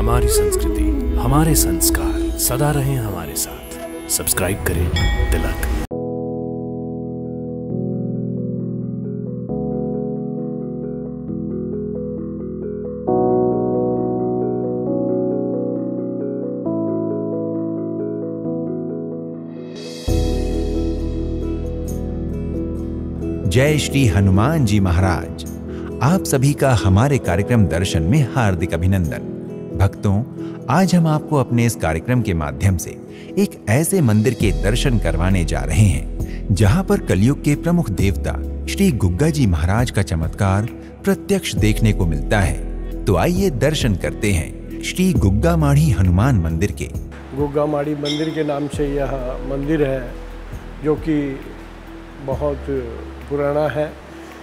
हमारी संस्कृति, हमारे संस्कार सदा रहें हमारे साथ। सब्सक्राइब करें तिलक। जय श्री हनुमान जी महाराज। आप सभी का हमारे कार्यक्रम दर्शन में हार्दिक अभिनंदन। भक्तों, आज हम आपको अपने इस कार्यक्रम के माध्यम से एक ऐसे मंदिर के दर्शन करवाने जा रहे हैं जहां पर कलयुग के प्रमुख देवता श्री गुग्गा जी महाराज का चमत्कार प्रत्यक्ष देखने को मिलता है। तो आइए दर्शन करते हैं श्री गुग्गा माढ़ी हनुमान मंदिर के। गुग्गा माढ़ी मंदिर के नाम से यह मंदिर है, जो कि बहुत पुराना है।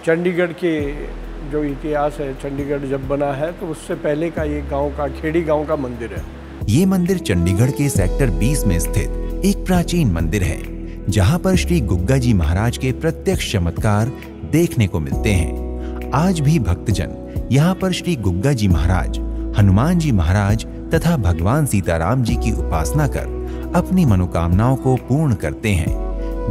चंडीगढ़ के जो इतिहास है, चंडीगढ़ जब बना है तो उससे पहले का ये गांव का, खेड़ी गांव का मंदिर है। ये मंदिर चंडीगढ़ के सेक्टर 20 में स्थित एक प्राचीन मंदिर है, जहां पर श्री गुग्गा जी महाराज के प्रत्यक्ष चमत्कार देखने को मिलते हैं। आज भी भक्तजन यहाँ पर श्री गुग्गा जी महाराज, हनुमान जी महाराज तथा भगवान सीताराम जी की उपासना कर अपनी मनोकामनाओं को पूर्ण करते हैं।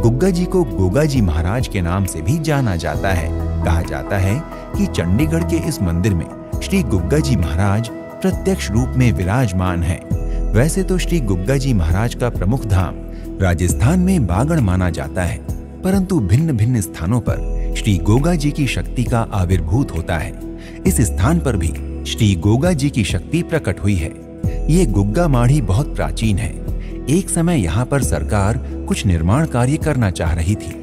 गुग्गा जी को गोगा जी महाराज के नाम से भी जाना जाता है। कहा जाता है कि चंडीगढ़ के इस मंदिर में श्री गुग्गा जी महाराज प्रत्यक्ष रूप में विराजमान हैं। वैसे तो श्री गुग्गा जी महाराज का प्रमुख धाम राजस्थान में बागड़ माना जाता है, परंतु भिन्न भिन्न स्थानों पर श्री गोगा जी की शक्ति का आविर्भूत होता है। इस स्थान पर भी श्री गोगा जी की शक्ति प्रकट हुई है। ये गुग्गा माढ़ी बहुत प्राचीन है। एक समय यहाँ पर सरकार कुछ निर्माण कार्य करना चाह रही थी,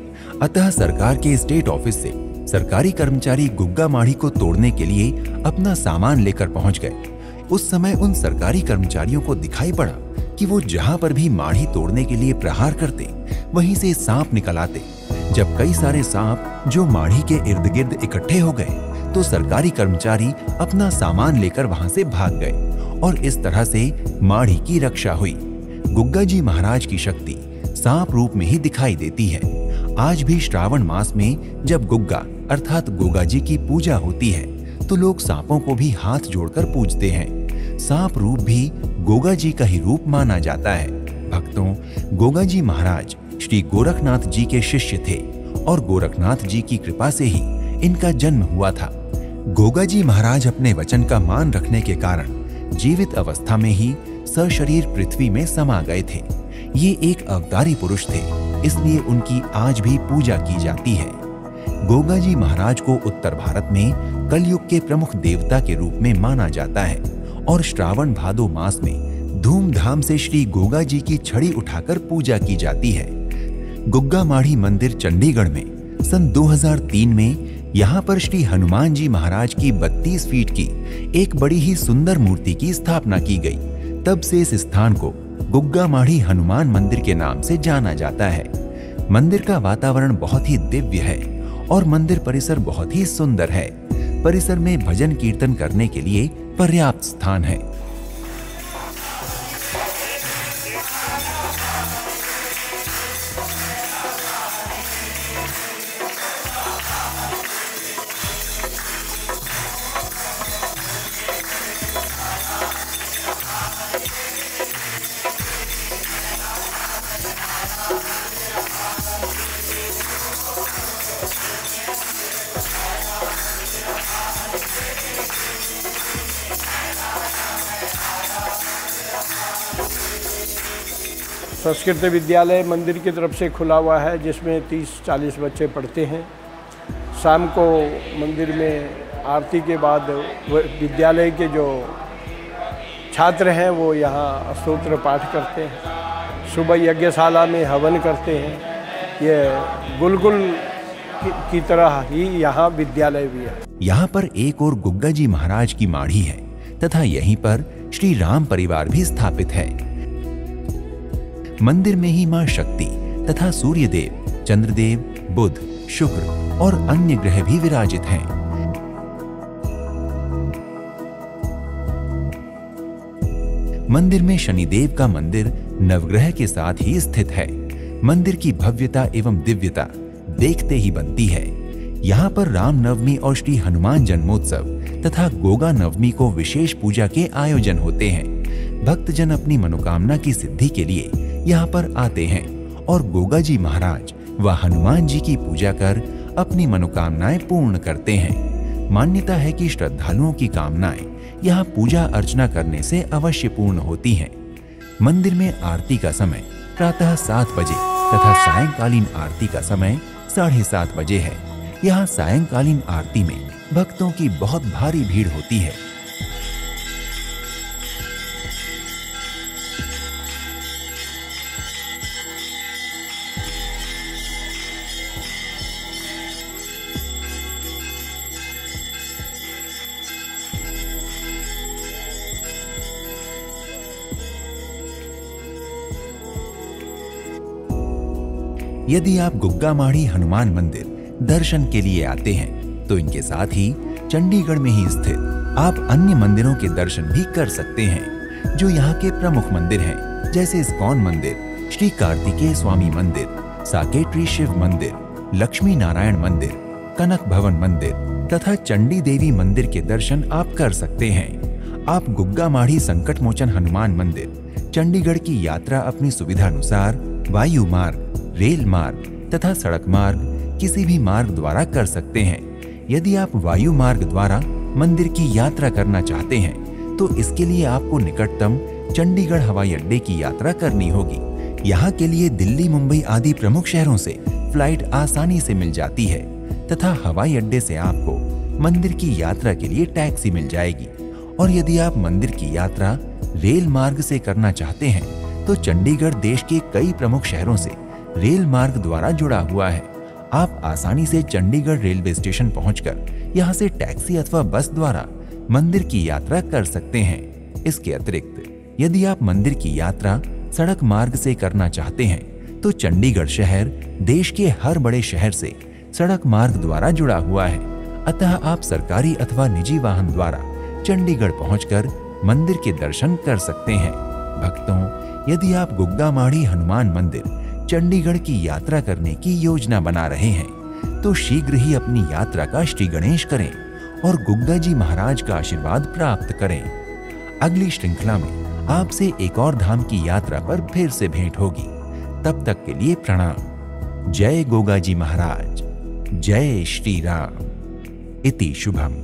अतः सरकार के स्टेट ऑफिस से सरकारी कर्मचारी गुग्गा माढ़ी को तोड़ने के लिए अपना सामान लेकर पहुंच गए। उस समय उन सरकारी कर्मचारियों को दिखाई पड़ा कि वो जहां पर भी माढ़ी तोड़ने के लिए प्रहार करते, वहीं से सांप निकल आते। जब कई सारे सांप जो माढ़ी के इर्द गिर्द इकट्ठे हो गए तो सरकारी कर्मचारी अपना सामान लेकर वहां से भाग गए और इस तरह से माढ़ी की रक्षा हुई। गुग्गा जी महाराज की शक्ति सांप रूप में ही दिखाई देती है। आज भी श्रावण मास में जब गुग्गा अर्थात गोगा जी की पूजा होती है तो लोग सांपों को भी हाथ जोड़कर पूजते हैं। सांप रूप भी गोगा जी का ही रूप माना जाता है। भक्तों, गोगा जी महाराज श्री गोरखनाथ जी के शिष्य थे और गोरखनाथ जी की कृपा से ही इनका जन्म हुआ था। गोगा जी महाराज अपने वचन का मान रखने के कारण जीवित अवस्था में ही सशरीर पृथ्वी में समा गए थे। ये एक अवतारी पुरुष थे, इसलिए उनकी आज भी पूजा की जाती है। गोगा जी महाराज को उत्तर भारत में कलयुग के प्रमुख देवता के रूप में माना जाता है और श्रावण भादो मास में धूमधाम से श्री गोगा जी की छड़ी उठाकर पूजा की जाती है। गुग्गा माढ़ी मंदिर चंडीगढ़ में सन 2003 में यहाँ पर श्री हनुमान जी महाराज की 32 फीट की एक बड़ी ही सुंदर मूर्ति की स्थापना की गई। तब से इस स्थान को गुग्गा माढ़ी हनुमान मंदिर के नाम से जाना जाता है। मंदिर का वातावरण बहुत ही दिव्य है और मंदिर परिसर बहुत ही सुंदर है। परिसर में भजन कीर्तन करने के लिए पर्याप्त स्थान है। संस्कृत विद्यालय मंदिर की तरफ से खुला हुआ है, जिसमें 30-40 बच्चे पढ़ते हैं। शाम को मंदिर में आरती के बाद विद्यालय के जो छात्र हैं वो यहाँ स्तोत्र पाठ करते हैं। सुबह यज्ञशाला में हवन करते हैं। ये गुलगुल की तरह ही यहाँ विद्यालय भी है। यहाँ पर एक और गुग्गा जी महाराज की माढ़ी है तथा यहीं पर श्री राम परिवार भी स्थापित है। मंदिर में ही मां शक्ति तथा सूर्यदेव, चंद्रदेव, बुध, शुक्र और अन्य ग्रह भी विराजित हैं। मंदिर में शनिदेव का मंदिर नवग्रह के साथ ही स्थित है। मंदिर की भव्यता एवं दिव्यता देखते ही बनती है। यहाँ पर रामनवमी और श्री हनुमान जन्मोत्सव तथा गोगा नवमी को विशेष पूजा के आयोजन होते हैं। भक्तजन अपनी मनोकामना की सिद्धि के लिए यहाँ पर आते हैं और गोगा जी महाराज व हनुमान जी की पूजा कर अपनी मनोकामनाएं पूर्ण करते हैं। मान्यता है कि श्रद्धालुओं की कामनाएं यहाँ पूजा अर्चना करने से अवश्य पूर्ण होती हैं। मंदिर में आरती का समय प्रातः 7 बजे तथा सायंकालीन आरती का समय 7:30 बजे है। यहाँ सायंकालीन आरती में भक्तों की बहुत भारी भीड़ होती है। यदि आप गुग्गामाड़ी हनुमान मंदिर दर्शन के लिए आते हैं तो इनके साथ ही चंडीगढ़ में ही स्थित आप अन्य मंदिरों के दर्शन भी कर सकते हैं जो यहाँ के प्रमुख मंदिर हैं, जैसे इस्कॉन मंदिर, श्री कार्तिकेय स्वामी मंदिर, साकेत्री शिव मंदिर, लक्ष्मी नारायण मंदिर, कनक भवन मंदिर तथा चंडी देवी मंदिर के दर्शन आप कर सकते हैं। आप गुग्गामाड़ी संकट मोचन हनुमान मंदिर चंडीगढ़ की यात्रा अपनी सुविधानुसार वायु मार्ग, रेल मार्ग तथा सड़क मार्ग किसी भी मार्ग द्वारा कर सकते हैं। यदि आप वायु मार्ग द्वारा मंदिर की यात्रा करना चाहते हैं तो इसके लिए आपको निकटतम चंडीगढ़ हवाई अड्डे की यात्रा करनी होगी। यहाँ के लिए दिल्ली, मुंबई आदि प्रमुख शहरों से फ्लाइट आसानी से मिल जाती है तथा हवाई अड्डे से आपको मंदिर की यात्रा के लिए टैक्सी मिल जाएगी। और यदि आप मंदिर की यात्रा रेल मार्ग से करना चाहते हैं तो चंडीगढ़ देश के कई प्रमुख शहरों से रेल मार्ग द्वारा जुड़ा हुआ है। आप आसानी से चंडीगढ़ रेलवे स्टेशन पहुंचकर यहां से टैक्सी अथवा बस द्वारा मंदिर की यात्रा कर सकते हैं। इसके अतिरिक्त यदि आप मंदिर की यात्रा सड़क मार्ग से करना चाहते हैं तो चंडीगढ़ शहर देश के हर बड़े शहर से सड़क मार्ग द्वारा जुड़ा हुआ है। अतः आप सरकारी अथवा निजी वाहन द्वारा चंडीगढ़ पहुंचकर मंदिर के दर्शन कर सकते हैं। भक्तों, यदि आप गुग्गामाड़ी हनुमान मंदिर चंडीगढ़ की यात्रा करने की योजना बना रहे हैं तो शीघ्र ही अपनी यात्रा का श्री गणेश करें और गुग्गा जी महाराज का आशीर्वाद प्राप्त करें। अगली श्रृंखला में आपसे एक और धाम की यात्रा पर फिर से भेंट होगी। तब तक के लिए प्रणाम। जय गोगा जी महाराज, जय श्री राम। इति शुभम।